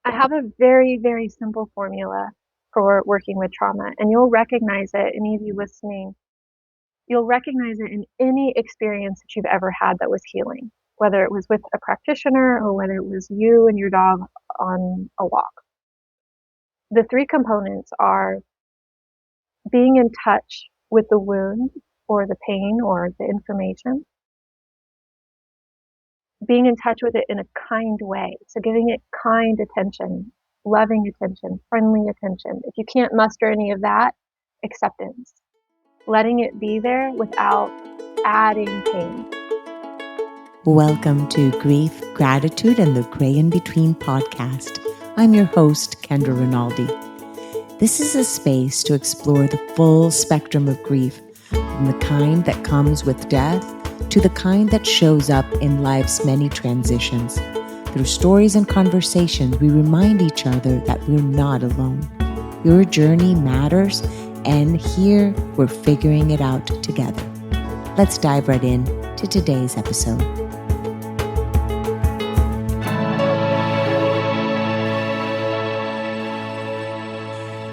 I have a very, very simple formula for working with trauma, and you'll recognize it, any of you listening, you'll recognize it in any experience that you've ever had that was healing, whether it was with a practitioner or whether it was you and your dog on a walk. The three components are being in touch with the wound or the pain or the information, being in touch with it in a kind way. So giving it kind attention, loving attention, friendly attention. If you can't muster any of that, acceptance. Letting it be there without adding pain. Welcome to Grief, Gratitude, and the Gray in Between podcast. I'm your host, Kendra Rinaldi. This is a space to explore the full spectrum of grief, from the kind that comes with death to the kind that shows up in life's many transitions. Through stories and conversations, we remind each other that we're not alone. Your journey matters, and here we're figuring it out together. Let's dive right in to today's episode.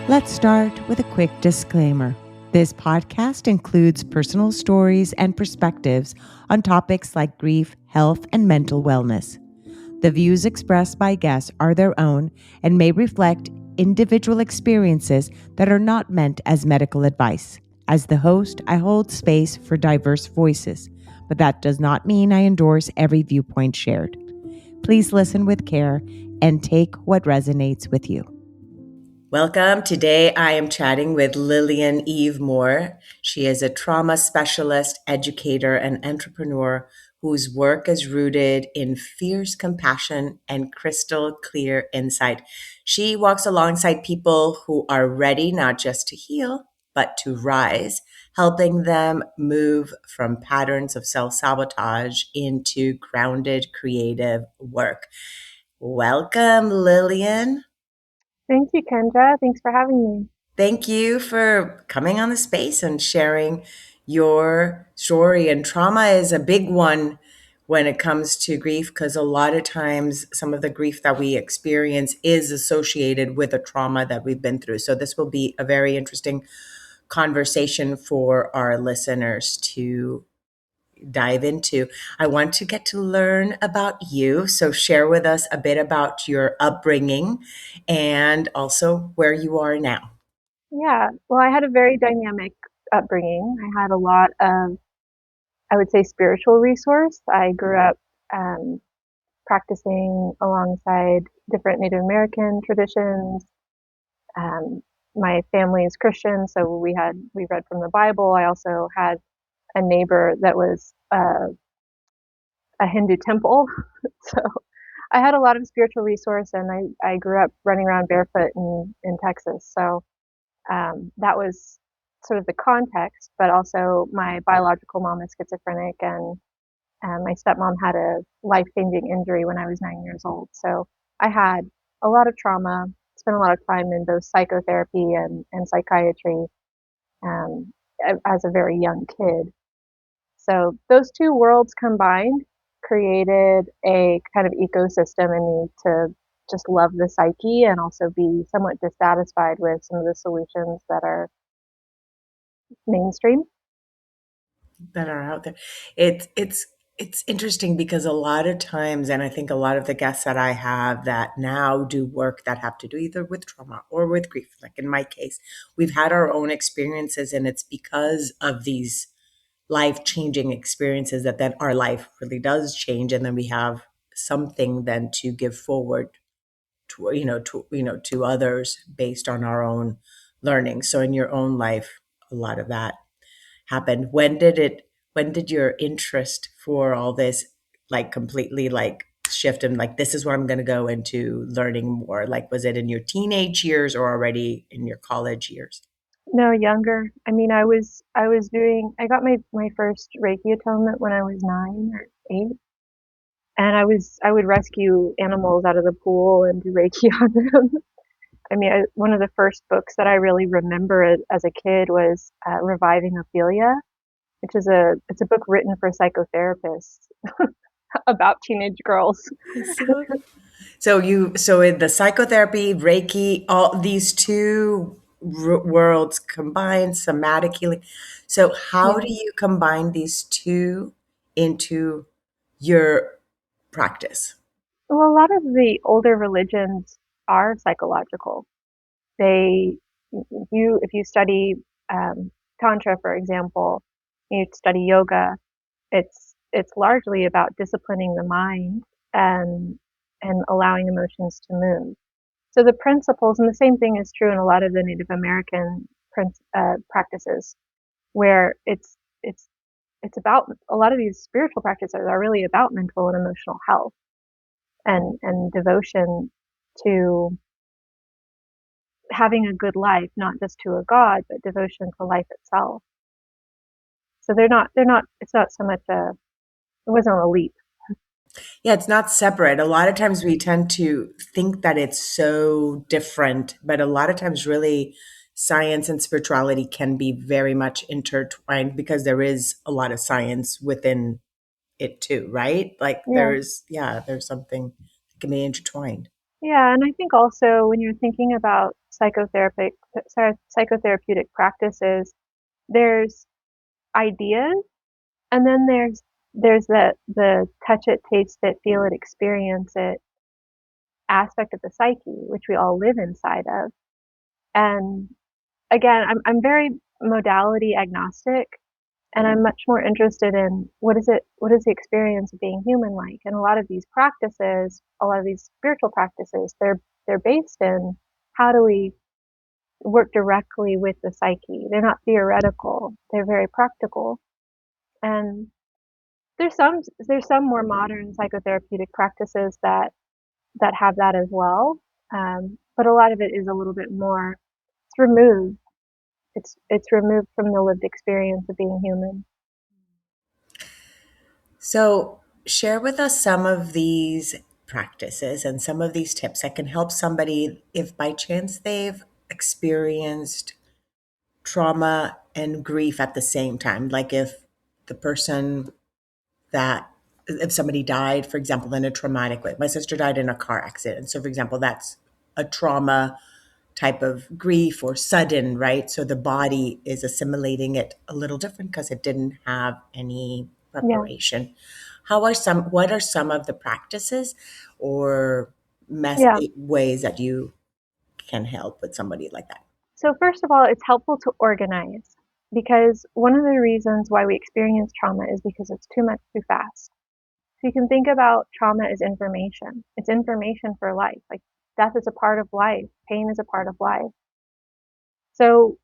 Let's start with a quick disclaimer. This podcast includes personal stories and perspectives on topics like grief, health, and mental wellness. The views expressed by guests are their own and may reflect individual experiences that are not meant as medical advice. As the host, I hold space for diverse voices, but that does not mean I endorse every viewpoint shared. Please listen with care and take what resonates with you. Welcome. Today I am chatting with Lillian Eve Moore. She is a trauma specialist, educator, and entrepreneur whose work is rooted in fierce compassion and crystal clear insight. She walks alongside people who are ready not just to heal, but to rise, helping them move from patterns of self-sabotage into grounded, creative work. Welcome, Lillian. Thank you, Kendra. Thanks for having me. Thank you for coming on the space and sharing your story. And trauma is a big one when it comes to grief, because a lot of times some of the grief that we experience is associated with a trauma that we've been through. So this will be a very interesting conversation for our listeners to dive into. I want to get to learn about you. So share with us a bit about your upbringing and also where you are now. Yeah, well, I had a very dynamic upbringing. I had a lot of, I would say, spiritual resource. I grew up practicing alongside different Native American traditions. My family is Christian, so we read from the Bible. I also had a neighbor that was a Hindu temple, so I had a lot of spiritual resource, and I grew up running around barefoot in Texas. So that was sort of the context, but also my biological mom is schizophrenic, and my stepmom had a life-changing injury when I was 9 years old. So I had a lot of trauma, spent a lot of time in both psychotherapy and psychiatry um, as a very young kid. So those two worlds combined created a kind of ecosystem in me to just love the psyche and also be somewhat dissatisfied with some of the solutions that are mainstream. That are out there. It's interesting because a lot of times, and I think a lot of the guests that I have that now do work that have to do either with trauma or with grief, like in my case, we've had our own experiences, and it's because of these life-changing experiences that then our life really does change, and then we have something then to give forward to others based on our own learning. So in your own life, a lot of that happened. When did your interest for all this like completely like shift and like this is what I'm going to go into learning more? Like was it in your teenage years or already in your college years? No, younger. I mean, I got my first Reiki atonement when I was 9 or 8. And I would rescue animals out of the pool and do Reiki on them. I mean, one of the first books that I really remember as a kid was Reviving Ophelia, which is it's a book written for psychotherapists about teenage girls. So So in the psychotherapy, Reiki, all these two worlds combined, somatic healing. So how Yeah. do you combine these two into your practice? Well, a lot of the older religions are psychological. They, if you study um, Tantra, for example, you study yoga, it's largely about disciplining the mind and allowing emotions to move. So the principles, and the same thing is true in a lot of the Native American practices, where it's it's about a lot of these spiritual practices are really about mental and emotional health and devotion to having a good life, not just to a god, but devotion to life itself. So they're not it's not so much a it wasn't a leap. Yeah, it's not separate. A lot of times we tend to think that it's so different, but a lot of times, really, science and spirituality can be very much intertwined because there is a lot of science within it too, right? Like Yeah. there's something that can be intertwined. Yeah, and I think also when you're thinking about psychotherapeutic practices, there's ideas, and then there's the touch it, taste it, feel it, experience it aspect of the psyche, which we all live inside of. And again, I'm very modality agnostic, and I'm much more interested in what is the experience of being human like. And a lot of these practices, a lot of these spiritual practices, they're based in how do we work directly with the psyche. They're not theoretical. They're very practical. And there's some more modern psychotherapeutic practices that have that as well. But a lot of it is a little bit more it's removed. It's removed from the lived experience of being human. So, share with us some of these practices and some of these tips that can help somebody if by chance they've experienced trauma and grief at the same time. Like if the person that, if somebody died, for example, in a traumatic way. My sister died in a car accident. So, for example, that's a trauma type of grief or sudden, right? So the body is assimilating it a little different because it didn't have any Yeah, preparation. What are some of the practices or yeah. ways that you can help with somebody like that? So first of all, it's helpful to organize because one of the reasons why we experience trauma is because it's too much too fast. So you can think about trauma as information. It's information for life. Like death is a part of life, pain is a part of life. So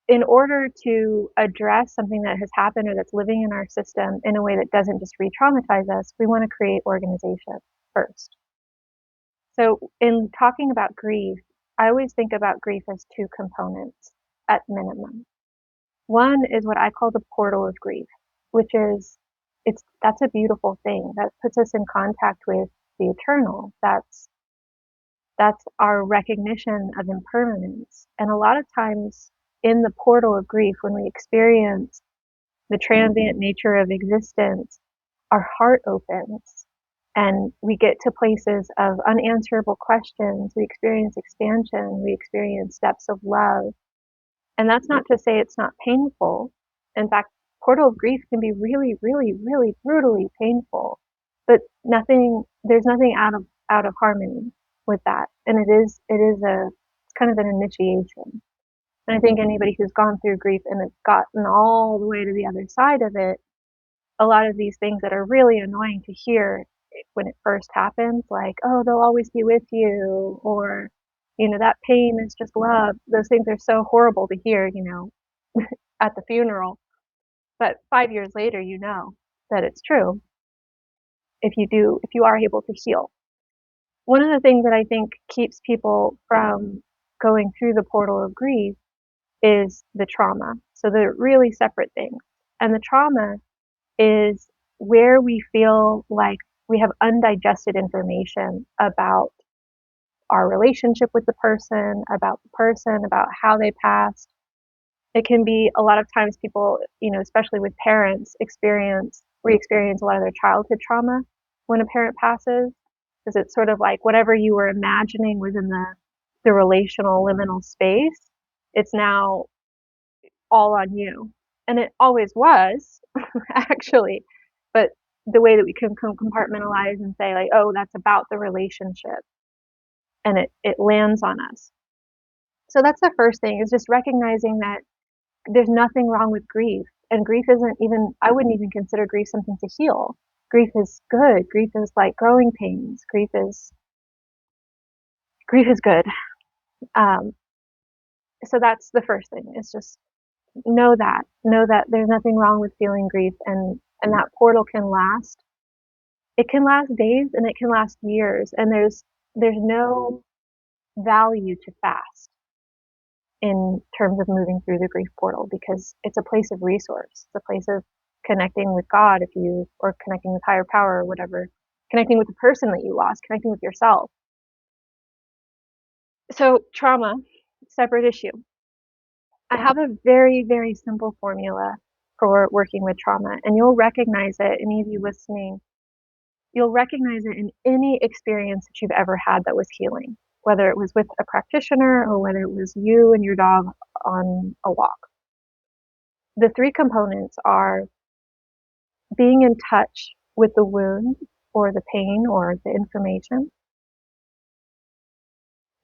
in order to address something that has happened or that's living in our system in a way that doesn't just re-traumatize us, we want to create organization first. So in talking about grief, I always think about grief as two components at minimum. One is what I call the portal of grief, which is that's a beautiful thing that puts us in contact with the eternal. That's our recognition of impermanence. And a lot of times in the portal of grief, when we experience the transient nature of existence, our heart opens and we get to places of unanswerable questions. We experience expansion. We experience depths of love. And that's not to say it's not painful. In fact, portal of grief can be really, really, really brutally painful, but there's nothing out of harmony with that. And it's kind of an initiation. And I think anybody who's gone through grief and has gotten all the way to the other side of it, a lot of these things that are really annoying to hear when it first happens, like, oh, they'll always be with you, or, that pain is just love. Those things are so horrible to hear, at the funeral. But 5 years later, you know that it's true if you are able to heal. One of the things that I think keeps people from going through the portal of grief is the trauma. So they're really separate things. And the trauma is where we feel like we have undigested information about our relationship with the person, about how they passed. It can be a lot of times people, especially with parents, re experience a lot of their childhood trauma when a parent passes. because it's sort of like whatever you were imagining within the relational liminal space, it's now all on you. And it always was, actually. But the way that we can compartmentalize and say, like, oh, that's about the relationship, and it lands on us. So that's the first thing, is just recognizing that there's nothing wrong with grief. And grief isn't even, I wouldn't even consider grief something to heal. Grief is good. Grief is like growing pains. Grief is good. Um, so that's the first thing, is just know that there's nothing wrong with feeling grief, and that portal can last. It can last days and it can last years, and there's no value to fast in terms of moving through the grief portal, because it's a place of resource. It's a place of connecting with God, or connecting with higher power, or whatever, connecting with the person that you lost, connecting with yourself. So trauma, separate issue. I have a very, very simple formula for working with trauma, and you'll recognize it, any of you listening, you'll recognize it in any experience that you've ever had that was healing, whether it was with a practitioner or whether it was you and your dog on a walk. The three components are being in touch with the wound or the pain or the information,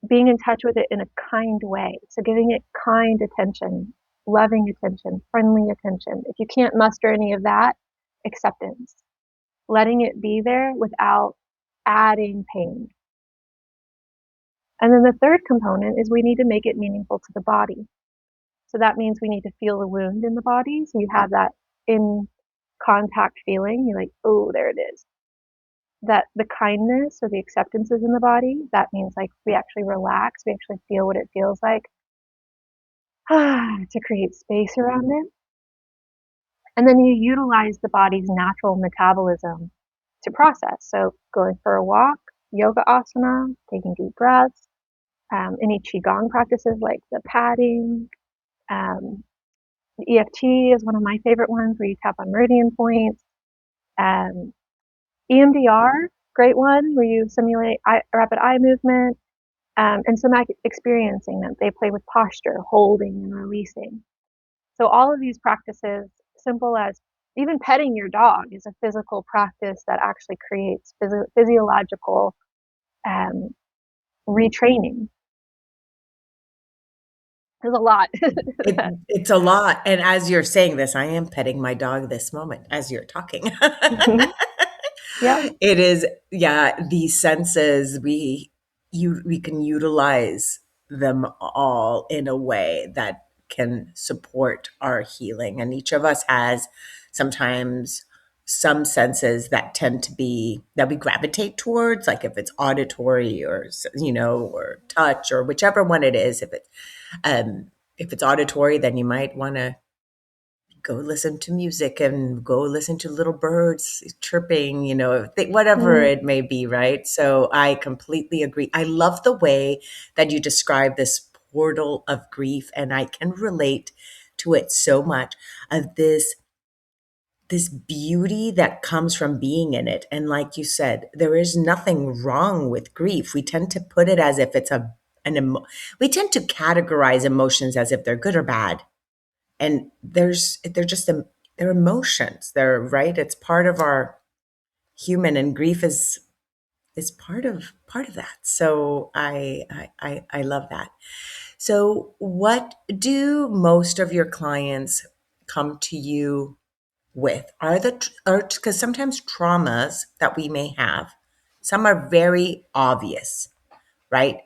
being in touch with it in a kind way. So giving it kind attention, loving attention, friendly attention. If you can't muster any of that, acceptance. Letting it be there without adding pain. And then the third component is we need to make it meaningful to the body. So that means we need to feel the wound in the body. So you have that in contact feeling. You're like, oh, there it is. That the kindness or the acceptance is in the body. That means like we actually relax. We actually feel what it feels like to create space around it. And then you utilize the body's natural metabolism to process. So going for a walk, yoga asana, taking deep breaths, any qigong practices like the padding, the EFT is one of my favorite ones, where you tap on meridian points. EMDR, great one, where you simulate rapid eye movement, and somatic experiencing that they play with posture, holding and releasing. So all of these practices, simple as even petting your dog, is a physical practice that actually creates physiological retraining. There's a lot. It's a lot. And as you're saying this, I am petting my dog this moment as you're talking. Yeah. It is, yeah, these senses, we can utilize them all in a way that can support our healing. And each of us has sometimes some senses that tend to be that we gravitate towards, like if it's auditory or or touch or whichever one it is. If it's auditory, then you might want to go listen to music and go listen to little birds chirping, whatever Mm. it may be, right? So I completely agree. I love the way that you describe this portal of grief, and I can relate to it so much, of this beauty that comes from being in it. And like you said, there is nothing wrong with grief. We tend to put it as if it's we tend to categorize emotions as if they're good or bad. And they're emotions. They're right. It's part of our human, and grief is part of that. So I love that. So what do most of your clients come to you with? Because sometimes traumas that we may have, some are very obvious, right?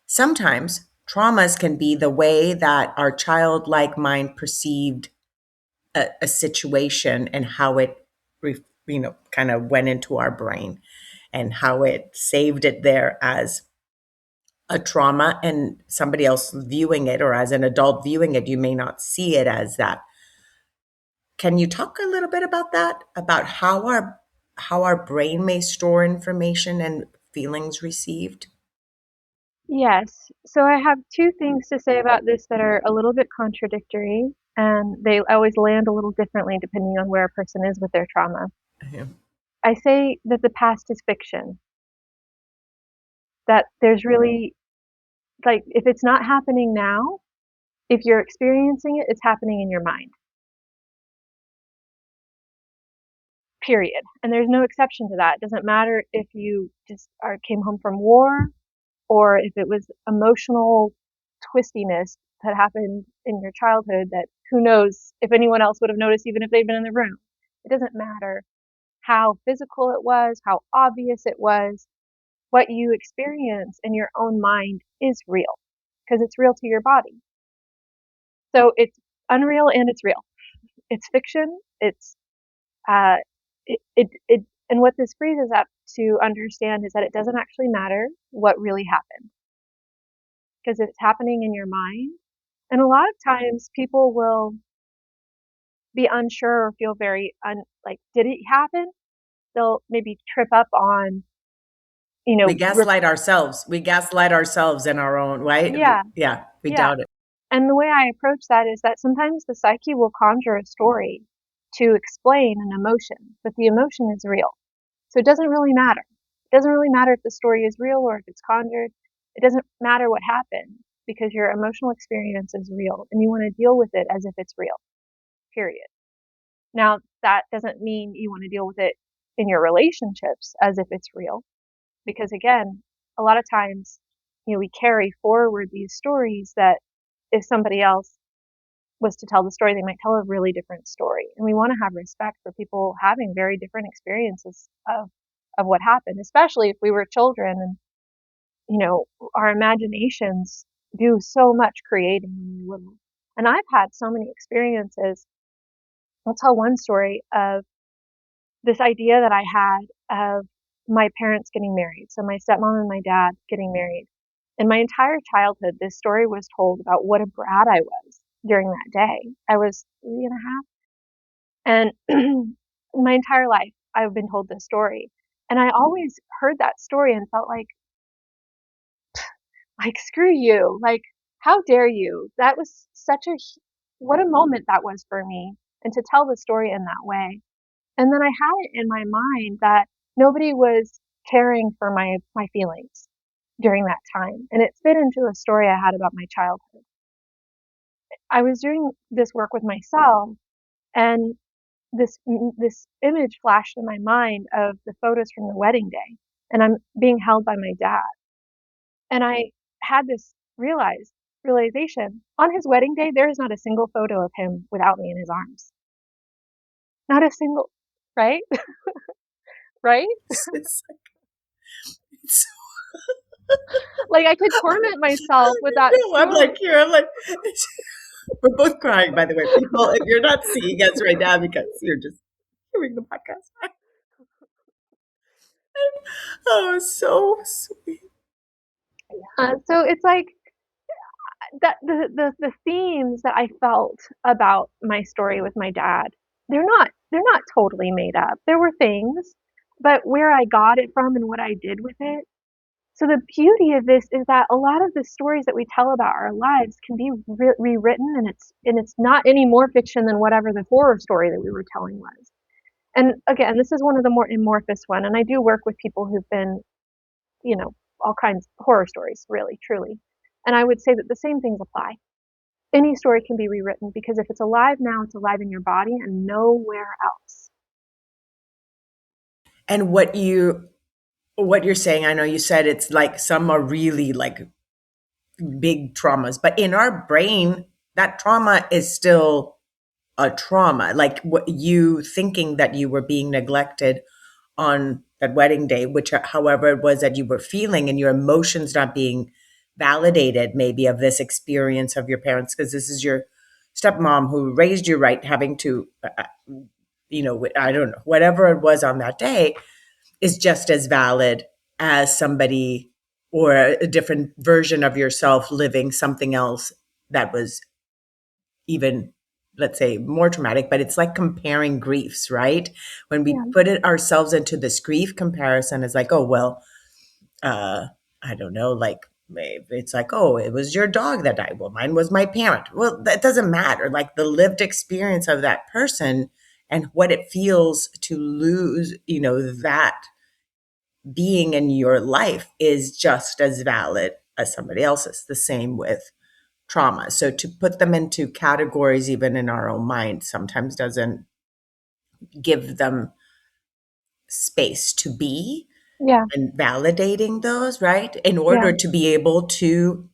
Sometimes traumas can be the way that our childlike mind perceived a situation, and how it kind of went into our brain, and how it saved it there as a trauma, and somebody else viewing it, or as an adult viewing it, you may not see it as that. Can you talk a little bit about that, about how our brain may store information and feelings received? Yes. So I have two things to say about this that are a little bit contradictory, and they always land a little differently depending on where a person is with their trauma. Yeah. I say that the past is fiction. that there's really, like, if it's not happening now, if you're experiencing it, it's happening in your mind. Period. And there's no exception to that. It doesn't matter if you just came home from war, or if it was emotional twistiness that happened in your childhood that who knows if anyone else would have noticed even if they'd been in the room. It doesn't matter how physical it was, how obvious it was. What you experience in your own mind is real because it's real to your body. So it's unreal and it's real. It's fiction. It's uh, and what this frees us up to understand is that it doesn't actually matter what really happened because it's happening in your mind. And a lot of times people will be unsure or feel very like, did it happen? They'll maybe trip up on, you We know, gaslight ourselves. We gaslight ourselves in our own, right? yeah, Yeah, we yeah. doubt it. And the way I approach that is that sometimes the psyche will conjure a story to explain an emotion, but the emotion is real. So it doesn't really matter. It doesn't really matter if the story is real or if it's conjured. It doesn't matter what happened because your emotional experience is real and you want to deal with it as if it's real, period. Now, that doesn't mean you want to deal with it in your relationships as if it's real, because again, a lot of times, we carry forward these stories that if somebody else was to tell the story, they might tell a really different story. And we want to have respect for people having very different experiences of what happened, especially if we were children and, our imaginations do so much creating when we're little. And I've had so many experiences. I'll tell one story of this idea that I had of my parents getting married. So my stepmom and my dad getting married. In my entire childhood, this story was told about what a brat I was during that day. I was 3.5. And my entire life, I've been told this story. And I always heard that story and felt like, screw you. Like, how dare you? That was what a moment that was for me. And to tell the story in that way. And then I had it in my mind that nobody was caring for my feelings during that time. And it fit into a story I had about my childhood. I was doing this work with myself, and this image flashed in my mind of the photos from the wedding day, and I'm being held by my dad. And I had this realization on his wedding day, there is not a single photo of him without me in his arms. Not a single, right? Right? It's, it's Like I could torment myself with that no, I'm story. like here. I'm like, we're both crying. By the way, people, if you're not seeing us right now because you're just hearing the podcast. Oh, so sweet. So it's like that the themes that I felt about my story with my dad, they're not totally made up. There were things, but where I got it from and what I did with it. So the beauty of this is that a lot of the stories that we tell about our lives can be rewritten, and it's not any more fiction than whatever the horror story that we were telling was. And again, this is one of the more amorphous one, and I do work with people who've been, all kinds of horror stories, really, truly. And I would say that the same things apply. Any story can be rewritten because if it's alive now, it's alive in your body and nowhere else. And what you're saying, I know you said it's like some are really like big traumas, but in our brain, that trauma is still a trauma. Like what you thinking that you were being neglected on that wedding day, which however it was that you were feeling and your emotions not being validated, maybe of this experience of your parents, because this is your stepmom who raised you right, having to, I don't know, whatever it was on that day is just as valid as somebody or a different version of yourself living something else that was even, let's say, more traumatic. But it's like comparing griefs, right? When we Yeah, put it ourselves into this grief comparison, it's like, oh well, uh I don't know, like it's like, oh, it was your dog that died, well mine was my parent. Well, that doesn't matter. Like the lived experience of that person and what it feels to lose, that being in your life is just as valid as somebody else's. The same with trauma. So to put them into categories, even in our own mind, sometimes doesn't give them space to be, Yeah, and validating those, right? In yeah. order to be able to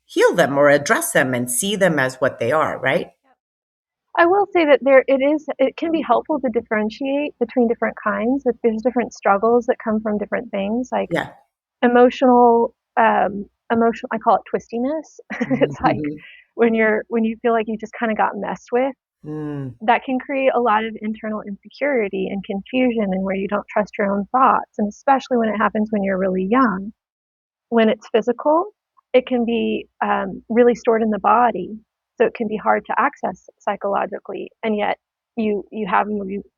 heal them or address them and see them as what they are, right? I will say that it can be helpful to differentiate between different kinds. If there's different struggles that come from different things, like Yeah. emotional, I call it twistiness. It's like Mhm. when you feel like you just kind of got messed with, Mm. that can create a lot of internal insecurity and confusion, and where you don't trust your own thoughts. And especially when it happens when you're really young, when it's physical, it can be really stored in the body, so it can be hard to access psychologically, and yet you have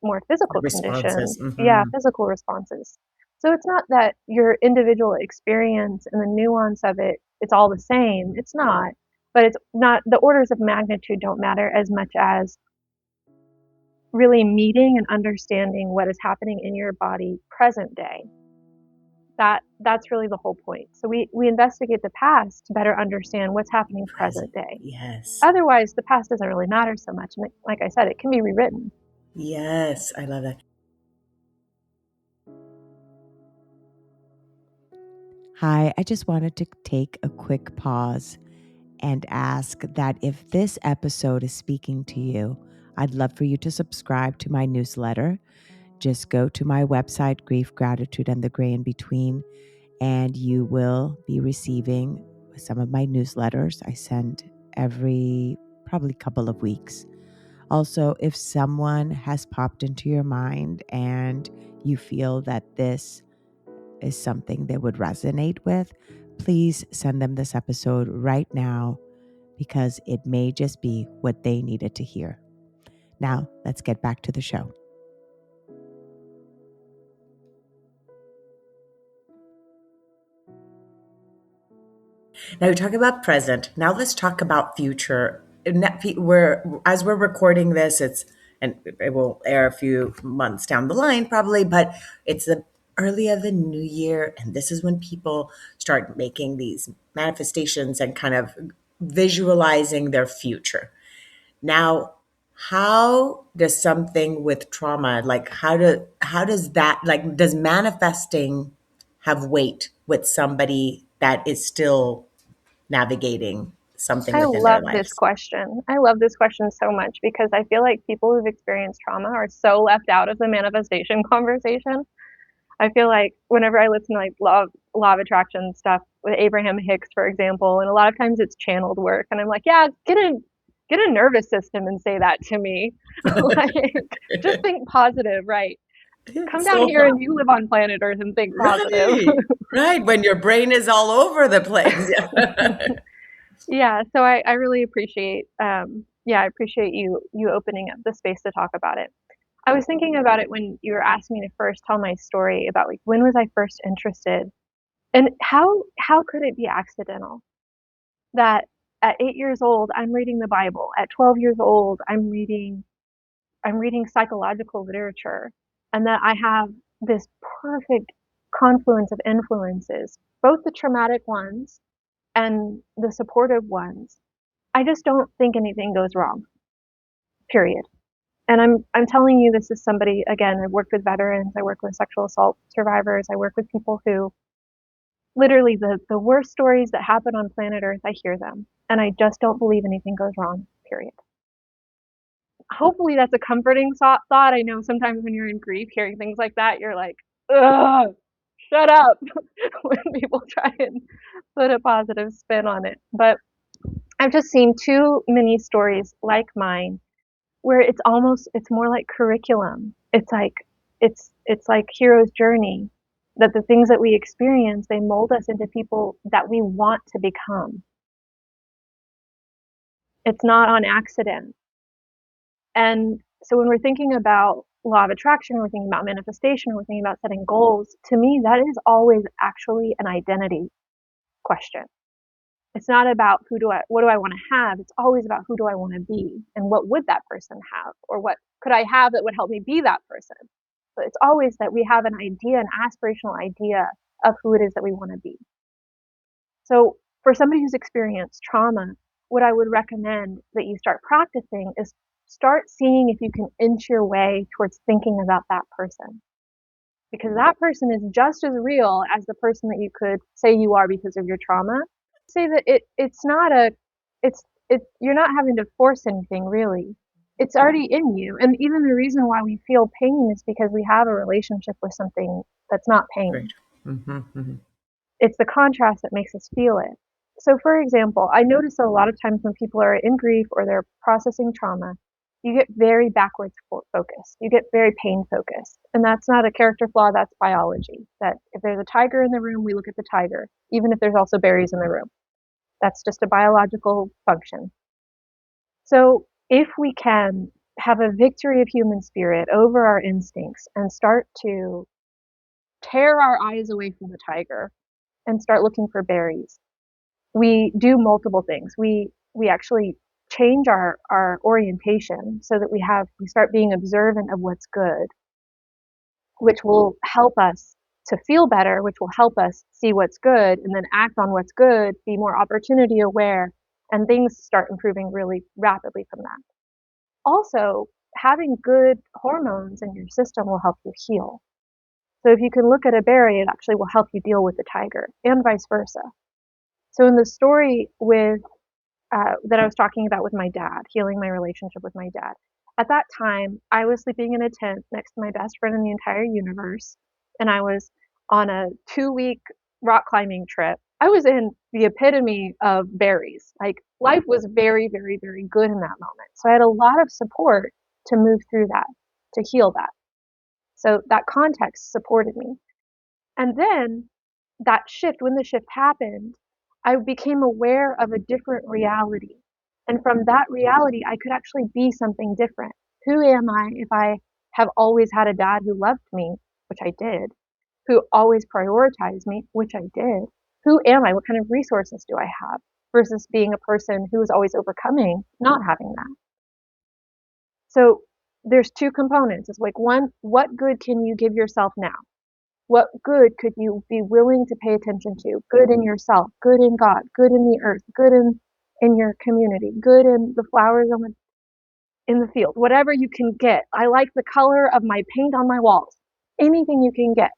more physical Responses. conditions, yeah, physical responses. So it's not that your individual experience and the nuance of it's all the same. It's not, but it's not, the orders of magnitude don't matter as much as really meeting and understanding what is happening in your body present day. That's really the whole point. So we investigate the past to better understand what's happening Present. present day. Yes. Otherwise, the past doesn't really matter so much. And like I said, it can be rewritten. Yes. I love that. Hi, I just wanted to take a quick pause and ask that if this episode is speaking to you, I'd love for you to subscribe to my newsletter. Just go to my website, Grief, Gratitude, and the Gray in Between, and you will be receiving some of my newsletters I send every probably couple of weeks. Also, if someone has popped into your mind and you feel that this is something they would resonate with, please send them this episode right now, because it may just be what they needed to hear. Now, let's get back to the show. Now you're talking about present. Now let's talk about future. As we're recording this, and it will air a few months down the line probably, but it's the early of the new year, and this is when people start making these manifestations and kind of visualizing their future. Now, how does something with trauma, like how does that, like, does manifesting have weight with somebody that is still navigating something I within their love this lives? question. I love this question so much because I feel like people who've experienced trauma are so left out of the manifestation conversation. I feel like whenever I listen to like law of attraction stuff with Abraham Hicks, for example, and a lot of times it's channeled work, and I'm like, yeah, get a nervous system and say that to me. Like, just think positive, right? Come down So here and you live on planet Earth and think positive. right, right. When your brain is all over the place. Yeah, so I really appreciate I appreciate you opening up the space to talk about it. I was thinking about it when you were asking me to first tell my story about like when was I first interested, and how could it be accidental that at 8 years old I'm reading the Bible, at 12 years old I'm reading psychological literature, and that I have this perfect confluence of influences, both the traumatic ones and the supportive ones. I just don't think anything goes wrong. Period. And I'm telling you this as somebody, again, I've worked with veterans, I work with sexual assault survivors, I work with people who literally the worst stories that happen on planet Earth, I hear them. And I just don't believe anything goes wrong. Period. Hopefully that's a comforting thought. I know sometimes when you're in grief, hearing things like that, you're like, ugh, shut up when people try and put a positive spin on it. But I've just seen too many stories like mine where it's more like curriculum. It's like hero's journey, that the things that we experience, they mold us into people that we want to become. It's not on accident. And so when we're thinking about law of attraction, we're thinking about manifestation, we're thinking about setting goals, to me that is always actually an identity question. It's not about what do I want to have? It's always about who do I want to be and what would that person have, or what could I have that would help me be that person. But it's always that we have an idea, an aspirational idea of who it is that we want to be. So for somebody who's experienced trauma, what I would recommend that you start practicing is start seeing if you can inch your way towards thinking about that person. Because that person is just as real as the person that you could say you are because of your trauma. Say that it's not a it's you're not having to force anything really. It's already in you. And even the reason why we feel pain is because we have a relationship with something that's not Great. pain. Mm-hmm, mm-hmm. It's the contrast that makes us feel it. So, for example, I notice a lot of times when people are in grief or they're processing trauma, you get very backwards focused. You get very pain focused. And that's not a character flaw, that's biology. That if there's a tiger in the room, we look at the tiger, even if there's also berries in the room. That's just a biological function. So, if we can have a victory of human spirit over our instincts and start to tear our eyes away from the tiger and start looking for berries, we do multiple things. We actually change our orientation so that we start being observant of what's good, which will help us to feel better, which will help us see what's good and then act on what's good, be more opportunity aware, and things start improving really rapidly from that. Also, having good hormones in your system will help you heal. So if you can look at a berry, it actually will help you deal with the tiger and vice versa. So in the story with that I was talking about with my dad, healing my relationship with my dad. At that time, I was sleeping in a tent next to my best friend in the entire universe, and I was on a 2 week rock climbing trip. I was in the epitome of berries. Like life was very, very, very good in that moment. So I had a lot of support to move through that, to heal that. So that context supported me. And then that shift, when the shift happened, I became aware of a different reality. And from that reality, I could actually be something different. Who am I if I have always had a dad who loved me, which I did, who always prioritized me, which I did? Who am I? What kind of resources do I have? Versus being a person who is always overcoming not having that. So there's two components. It's like one, what good can you give yourself now? What good could you be willing to pay attention to? Good in yourself, good in God, good in the earth, good in your community, good in the flowers in the field, whatever you can get. I like the color of my paint on my walls. Anything you can get.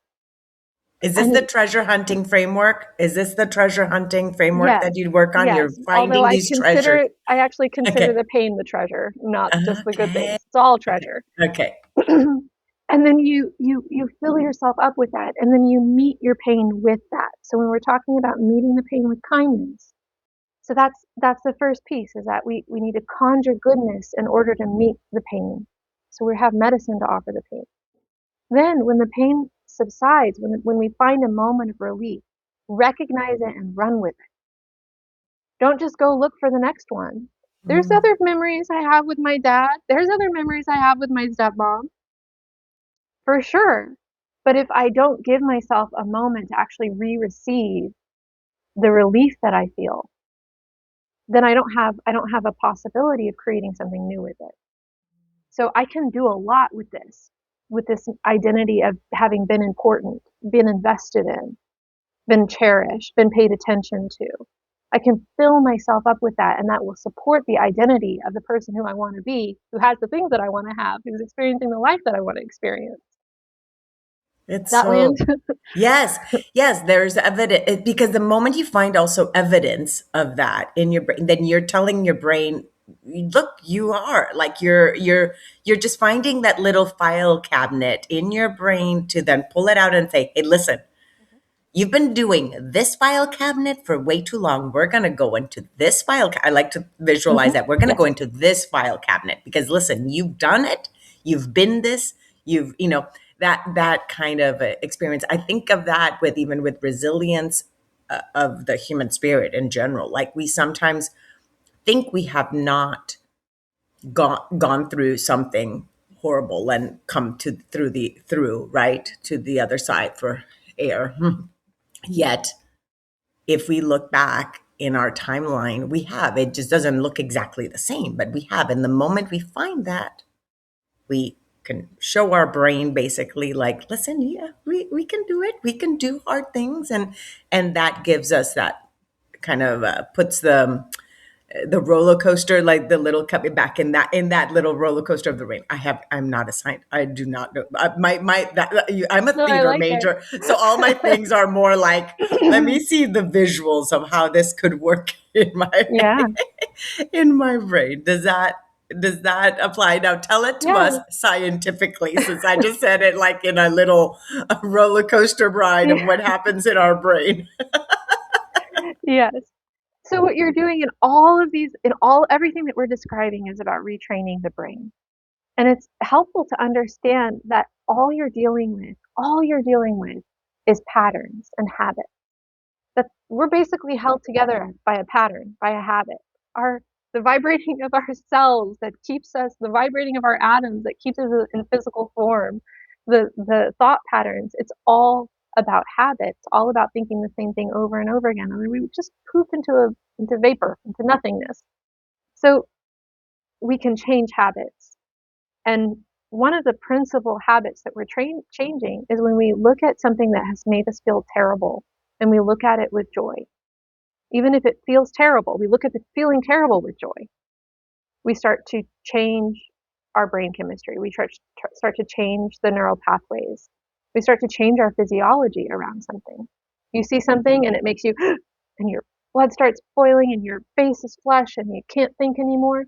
Is this the And treasure hunting framework? Is this the treasure hunting framework yes, that you'd work on? You're yes. Although finding these treasures. I actually consider Okay. the pain the treasure, not just the good Okay. things. It's all Okay. treasure. Okay. And then you fill yourself up with that, and then you meet your pain with that. So when we're talking about meeting the pain with kindness, so that's the first piece, is that we need to conjure goodness in order to meet the pain. So we have medicine to offer the pain. Then when the pain subsides, when we find a moment of relief, recognize it and run with it. Don't just go look for the next one. There's Mm. other memories I have with my dad. There's other memories I have with my stepmom, for sure. But if I don't give myself a moment to actually re-receive the relief that I feel, then I don't have a possibility of creating something new with it. So I can do a lot with this identity of having been important, been invested in, been cherished, been paid attention to. I can fill myself up with that, and that will support the identity of the person who I want to be, who has the things that I want to have, who's experiencing the life that I want to experience. It's That so, land? yes, yes, there's evidence because the moment you find also evidence of that in your brain, then you're telling your brain, look, you are like you're just finding that little file cabinet in your brain to then pull it out and say, hey, listen, you've been doing this file cabinet for way too long. We're going to go into this file. I like to visualize that. We're going to go Yes. into this file cabinet because listen, you've done it. You've been this. That kind of experience. I think of that with even with resilience of the human spirit in general. Like we sometimes think we have not gone through something horrible and come to through right to the other side for air. Yet if we look back in our timeline, we have. It just doesn't look exactly the same, but we have. And the moment we find that, we can show our brain basically like, listen, yeah, we can do it. We can do hard things. And that gives us that kind of puts the roller coaster, like the little cup back in that little roller coaster of the brain. I'm not a scientist. I do not know. I'm a No, I theater like it. major, so all my things are more like, let me see the visuals of how this could work in my Yeah, in my brain. Does that apply? Now tell it to yeah, us scientifically, since I just said it like in a little roller coaster ride of yeah, what happens in our brain. yes. So what you're doing in all of these, in all everything that we're describing is about retraining the brain. And it's helpful to understand that all you're dealing with is patterns and habits. That we're basically held together by a pattern, by a habit. Our the vibrating of our cells that keeps us, the vibrating of our atoms that keeps us in physical form, the thought patterns, it's all about habits, all about thinking the same thing over and over again. And then we just poof into vapor, into nothingness. So we can change habits. And one of the principal habits that we're changing is when we look at something that has made us feel terrible and we look at it with joy. Even if it feels terrible, we look at the feeling terrible with joy. We start to change our brain chemistry. We start to change the neural pathways. We start to change our physiology around something. You see something and it makes you, and your blood starts boiling and your face is flush and you can't think anymore.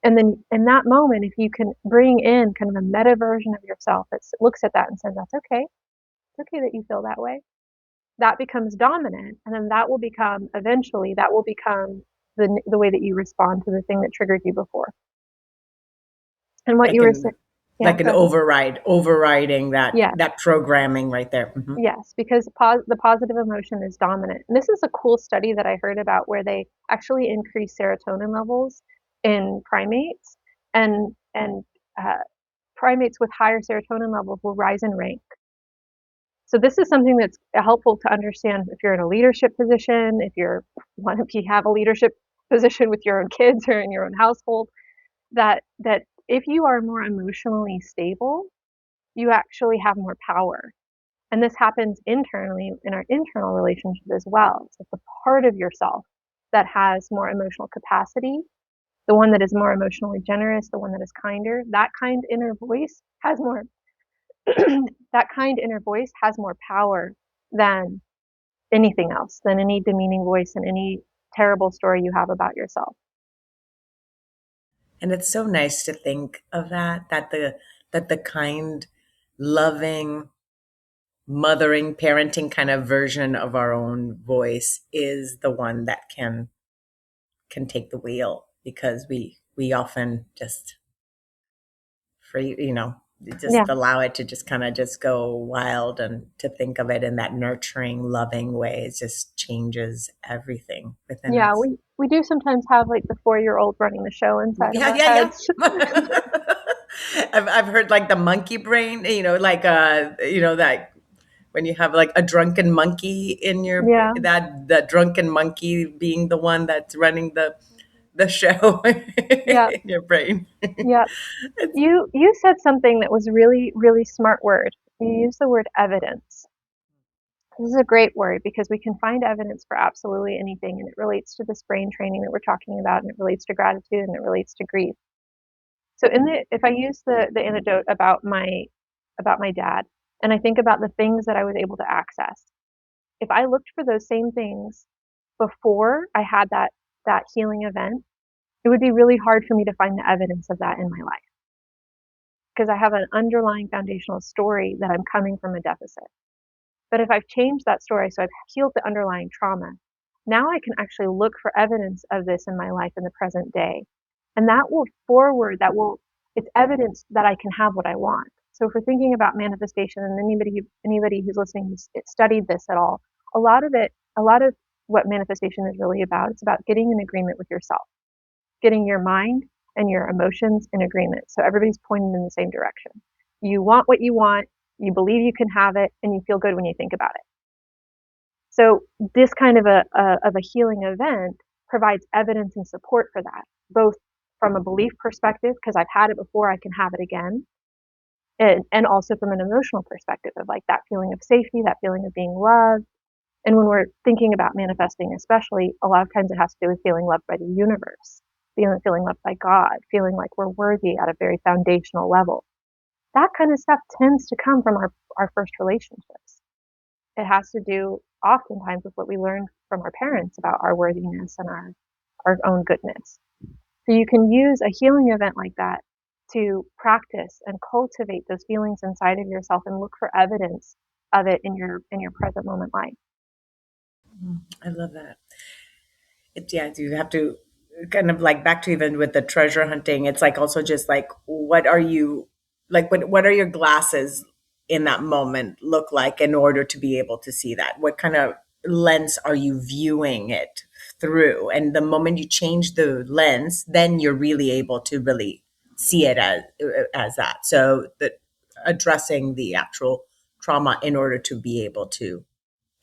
And then in that moment, if you can bring in kind of a meta version of yourself that looks at that and says, that's okay. It's okay that you feel that way. That becomes dominant. And then that will become, eventually, that will become the way that you respond to the thing that triggered you before. And what like you were an saying, yeah, like an go ahead. overriding Yeah, that programming right there. yes, because the positive emotion is dominant. And this is a cool study that I heard about where they actually increase serotonin levels in primates, and primates with higher serotonin levels will rise in rank. So this is something that's helpful to understand if you're in a leadership position, if you're if you have a leadership position with your own kids or in your own household, that if you are more emotionally stable, you actually have more power. And this happens internally in our internal relationship as well. So it's a part of yourself that has more emotional capacity, the one that is more emotionally generous, the one that is kinder, that kind inner voice has more that kind inner voice has more power than anything else, than any demeaning voice and any terrible story you have about yourself. And it's so nice to think of that the kind, loving, mothering, parenting kind of version of our own voice is the one that can take the wheel, because we often just free, Yeah. just allow it to just kind of just go wild, and to think of it in that nurturing, loving way, it just changes everything within Yeah, us. we do sometimes have like the 4-year-old running the show inside of Yeah, our yeah, heads. yeah. I've heard like the monkey brain, like that when you have like a drunken monkey in your Yeah. that drunken monkey being the one that's running the show Yeah. in your brain. Yeah. You said something that was really, really smart word. You used the word evidence. This is a great word because we can find evidence for absolutely anything, and it relates to this brain training that we're talking about, and it relates to gratitude, and it relates to grief. So if I use the anecdote about my dad, and I think about the things that I was able to access, if I looked for those same things before I had that healing event, it would be really hard for me to find the evidence of that in my life because I have an underlying foundational story that I'm coming from a deficit. But if I've changed that story, so I've healed the underlying trauma, now I can actually look for evidence of this in my life in the present day. And it's evidence that I can have what I want. So if we're thinking about manifestation, and anybody who's listening who's studied this at all, a lot of what manifestation is really about, it's about getting in agreement with yourself, getting your mind and your emotions in agreement. So everybody's pointing in the same direction. You want what you want, you believe you can have it, and you feel good when you think about it. So this kind of a healing event provides evidence and support for that, both from a belief perspective, because I've had it before, I can have it again, And also from an emotional perspective of like that feeling of safety, that feeling of being loved. And when we're thinking about manifesting, especially, a lot of times it has to do with feeling loved by the universe, feeling loved by God, feeling like we're worthy at a very foundational level. That kind of stuff tends to come from our first relationships. It has to do oftentimes with what we learned from our parents about our worthiness and our own goodness. So you can use a healing event like that to practice and cultivate those feelings inside of yourself and look for evidence of it in your present moment life. I love that. Yeah, you have to kind of like back to even with the treasure hunting. It's like also just like, what are you like? What are your glasses in that moment look like in order to be able to see that? What kind of lens are you viewing it through? And the moment you change the lens, then you're really able to really see it as that. So the addressing the actual trauma in order to be able to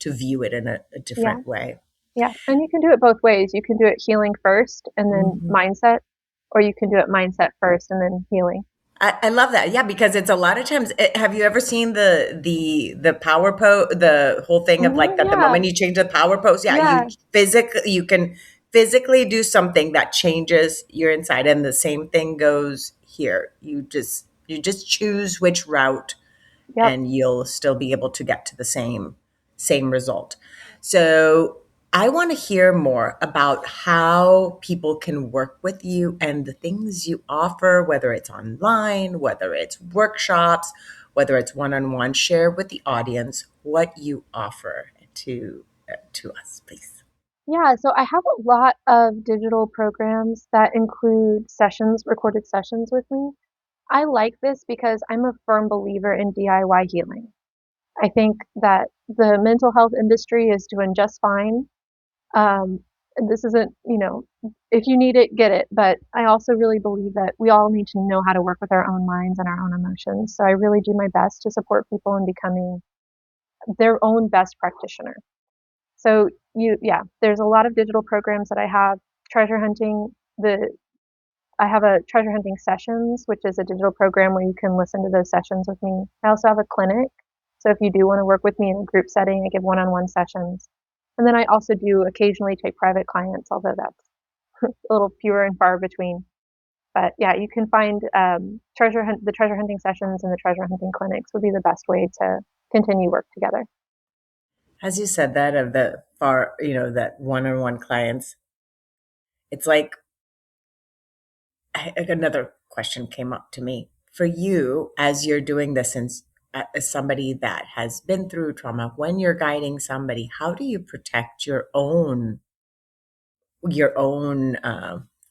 view it in a Yeah. different way. Yeah. And you can do it both ways. You can do it healing first and then Mhm. mindset, or you can do it mindset first and then healing. I love that. Yeah, because it's a lot of times. Have you ever seen the power pose, the whole thing of like that? The Yeah. moment you change the power pose, yeah, Yeah. you can physically do something that changes your inside, and the same thing goes here. You just choose which route Yep. and you'll still be able to get to the same result. So I want to hear more about how people can work with you and the things you offer, whether it's online, whether it's workshops, whether it's one-on-one. Share with the audience what you offer to us, please. Yeah. So I have a lot of digital programs that include sessions, recorded sessions with me. I like this because I'm a firm believer in DIY healing. I think that the mental health industry is doing just fine. This isn't, if you need it, get it. But I also really believe that we all need to know how to work with our own minds and our own emotions. So I really do my best to support people in becoming their own best practitioner. So yeah, there's a lot of digital programs that I have. Treasure hunting, I have a treasure hunting sessions, which is a digital program where you can listen to those sessions with me. I also have a clinic. So if you do want to work with me in a group setting, I give one-on-one sessions. And then I also do occasionally take private clients, although that's a little fewer and far between. But yeah, you can find the treasure hunting sessions and the treasure hunting clinics would be the best way to continue work together. As you said that of the far, that one-on-one clients, it's like another question came up to me for you as you're doing this, and as somebody that has been through trauma. When you're guiding somebody, how do you protect your own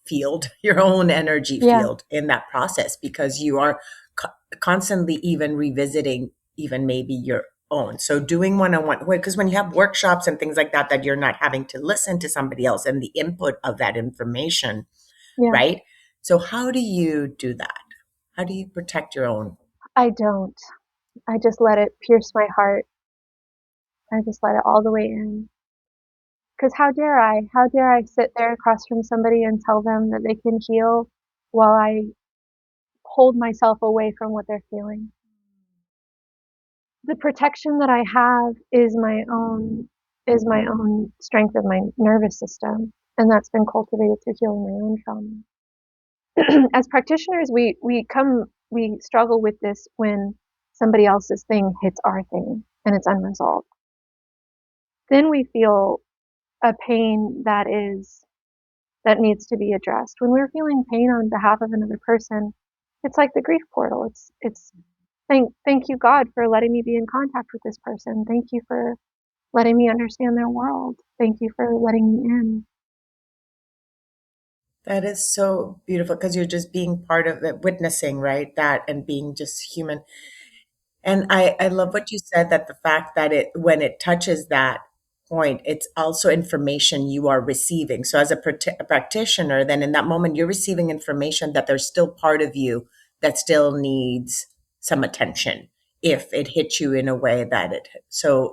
field, your own energy Yeah, field in that process, because you are co- constantly even revisiting even maybe your own. So doing one-on-one, because when you have workshops and things like that, that you're not having to listen to somebody else and the input of that information, yeah. right? So how do you do that? How do you protect your own? I don't. I just let it pierce my heart. I just let it all the way in. Because how dare I? How dare I sit there across from somebody and tell them that they can heal while I hold myself away from what they're feeling? The protection that I have is my own strength of my nervous system, and that's been cultivated through healing my own trauma. As practitioners, we struggle with this when somebody else's thing hits our thing and it's unresolved. Then we feel a pain that needs to be addressed. When we're feeling pain on behalf of another person, it's like the grief portal. It's thank you God for letting me be in contact with this person. Thank you for letting me understand their world. Thank you for letting me in. That is so beautiful because you're just being part of it, witnessing, right? That and being just human. And I love what you said, that the fact that when it touches that point, it's also information you are receiving. So as a practitioner, then in that moment, you're receiving information that there's still part of you that still needs some attention if it hits you in a way that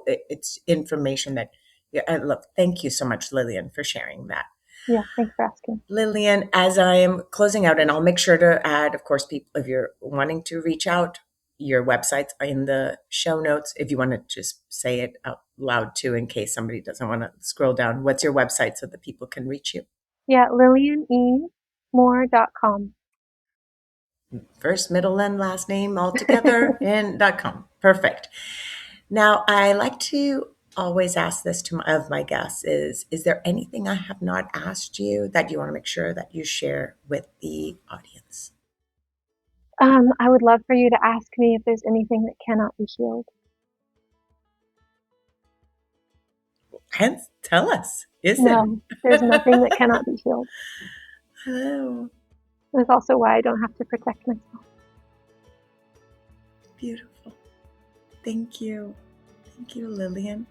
it's information that, yeah, I love. Thank you so much, Lillian, for sharing that. Yeah, thanks for asking. Lillian, as I am closing out, and I'll make sure to add, of course, people, if you're wanting to reach out, your websites in the show notes. If you want to just say it out loud too, in case somebody doesn't want to scroll down. What's your website so that people can reach you? Yeah, LillianEveMoore.com. First, middle, and last name all together and .com. Perfect. Now, I like to always ask this to of my guests is there anything I have not asked you that you want to make sure that you share with the audience? I would love for you to ask me if there's anything that cannot be healed. And tell us, is there? No, there's nothing that cannot be healed. Hello. That's also why I don't have to protect myself. Beautiful. Thank you. Thank you, Lillian.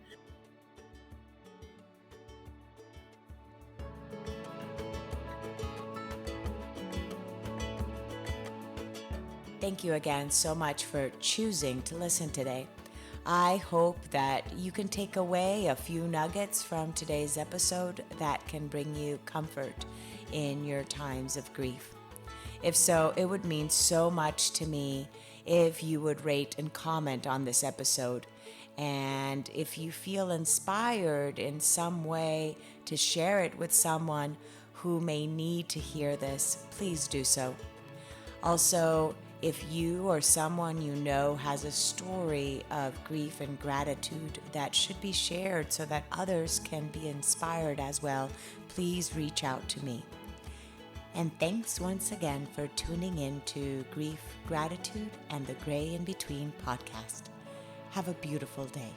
Thank you again so much for choosing to listen today. I hope that you can take away a few nuggets from today's episode that can bring you comfort in your times of grief. If so, it would mean so much to me if you would rate and comment on this episode. And if you feel inspired in some way to share it with someone who may need to hear this, please do so. Also, if you or someone you know has a story of grief and gratitude that should be shared so that others can be inspired as well, please reach out to me. And thanks once again for tuning in to Grief, Gratitude, and the Gray in Between podcast. Have a beautiful day.